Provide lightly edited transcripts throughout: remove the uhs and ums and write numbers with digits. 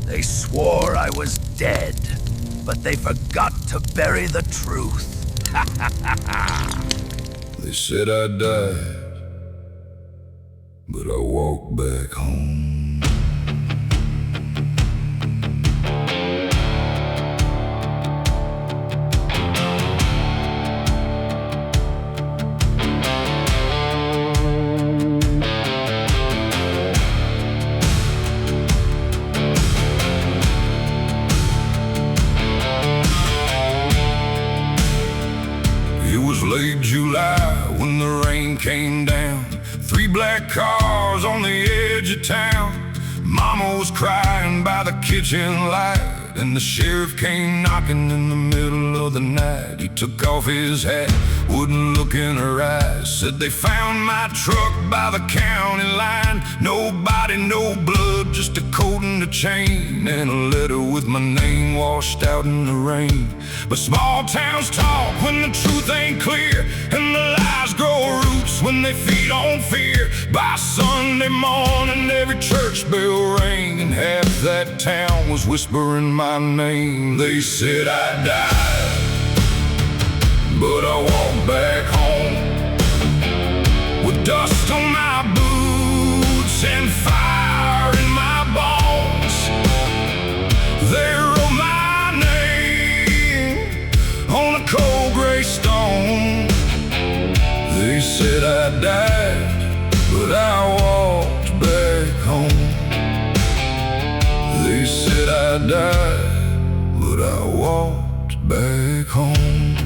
They swore I was dead, but they forgot to bury the truth. They said I died, but I walked back home. It was late July when the rain came down. 3 black cars on the edge of town. Mama was crying by the kitchen light, and the sheriff came knocking in the middle of the night. He took off his hat, wouldn't look in her eyes. Said they found my truck by the county line. Nobody, no blood, just a coat and a chain, and a letter with my name washed out in the rain. But small towns talk when the truth ain't clear, and the lies grow roots when they feed on fear. By Sunday morning every church bell rang, and half that town was whispering my name. They said I died, but I walked back home with dust on my boots and fire in my bones. They wrote my name on a cold gray stone. They said I died, but I walked back home. They said I died, but I walked back home.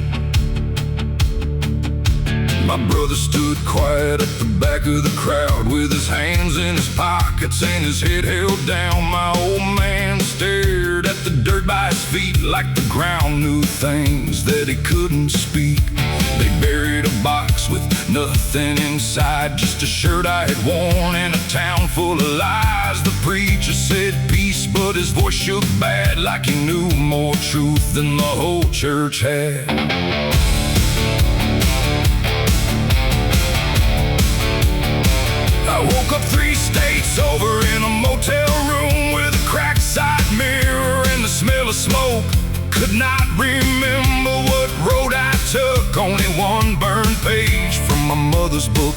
My brother stood quiet at the back of the crowd, with his hands in his pockets and his head held down. My old man stared at the dirt by his feet, like the ground knew things that he couldn't speak. They buried a box with nothing inside, just a shirt I had worn in a town full of lies. The preacher said peace, but his voice shook bad, like he knew more truth than the whole church had. I woke up 3 states over in a motel room, with a cracked side mirror and the smell of smoke. Could not remember what road I took, only one burned page from my mother's book.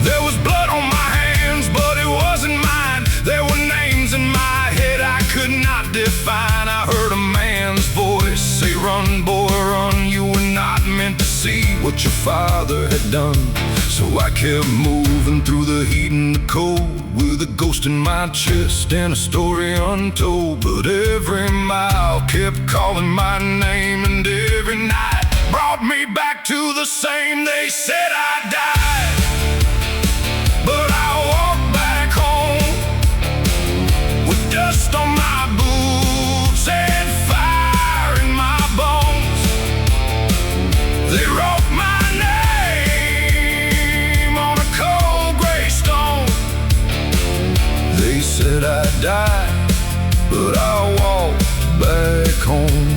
There was blood on my hands, but it wasn't mine. There were names in my head I could not define. I heard a man's voice say, "Run, boy, run, you were not meant to see what your father had done." So I kept moving through the heat and the cold, with a ghost in my chest and a story untold. But every mile kept calling my name, and every night brought me back to the same. They said I died, but I walked back home with dust on my boots and fire in my bones. They wrote my name on a cold gray stone. They said I died, but I walked back home.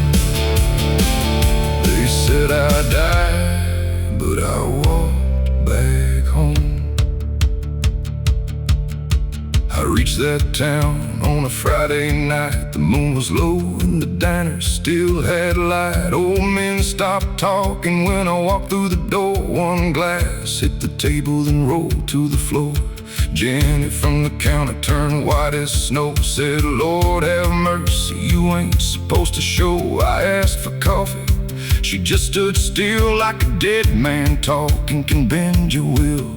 They said I died, but I walked back home. I reached that town on a Friday night. The moon was low and the diner still had light. Old men stopped talking when I walked through the door. One glass hit the table, then rolled to the floor. Jenny from the counter turned white as snow, said, "Lord have mercy, you ain't supposed to show." I asked for coffee, she just stood still, like a dead man talking can bend your will.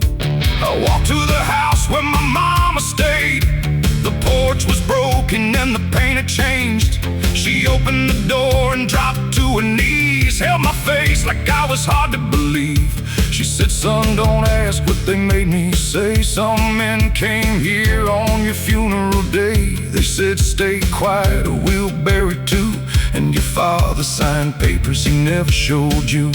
I walked to the house where my mama stayed. The porch was broken and the paint had changed. She opened the door and dropped to her knees, held my face like I was hard to believe. She said, "Son, don't ask what they made me say. Some men came here on your funeral day. They said, stay quiet or we'll bury two. And your father signed papers he never showed you."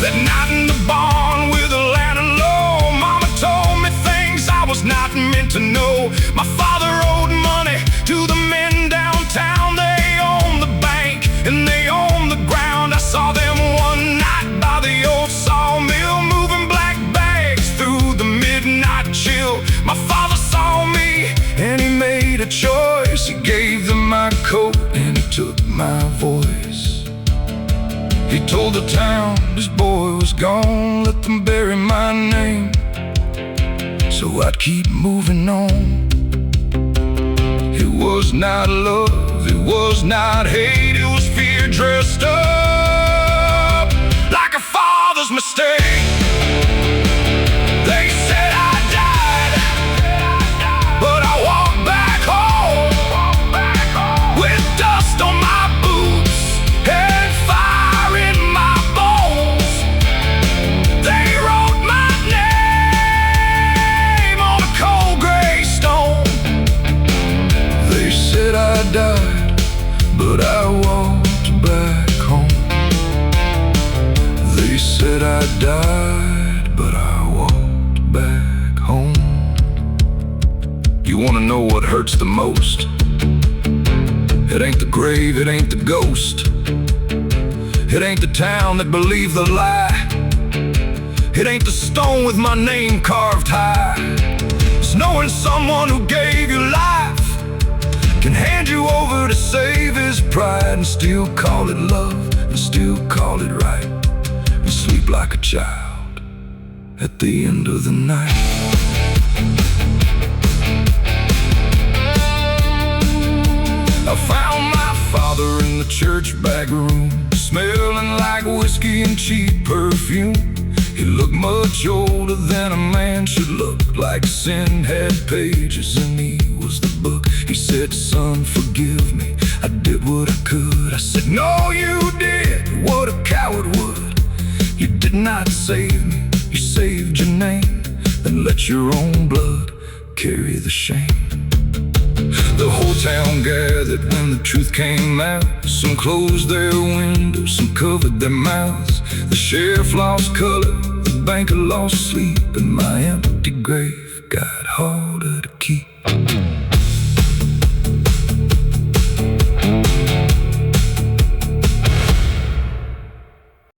That night in the barn with a lantern low, Mama told me things I was not meant to know. My father owed money to the men downtown. They own the bank and they own the ground. I saw them one night by the old sawmill, moving black bags through the midnight chill. My father saw me and he made a choice. He gave them my coat and he took my voice. He told the town his boy was gone, let them bury my name, so I'd keep moving on. It was not love, it was not hate, it was fear dressed up like a father's mistake. They said I died, but I walked back home with dust on my boots and fire in my bones. They wrote my name on a cold gray stone. They said I died, but I walked back home. They said I died, but I walked back home. You wanna know what hurts the most? It ain't the grave, it ain't the ghost. It ain't the town that believed the lie. It ain't the stone with my name carved high. It's knowing someone who gave you life can hand you over to save his pride, and still call it love, and still call it right, and sleep like a child at the end of the night. I found my father in the church back room, smelling like whiskey and cheap perfume. He looked much older than a man should look, like sin had pages and he was the book. He said, son, forgive me, I did what I could. I said, no, you did what a coward would. You did not save me, you saved your name, then let your own blood carry the shame. The whole town gathered when the truth came out. Some closed their windows, some covered their mouths. The sheriff lost color, the banker lost sleep, and my empty grave got harder to keep.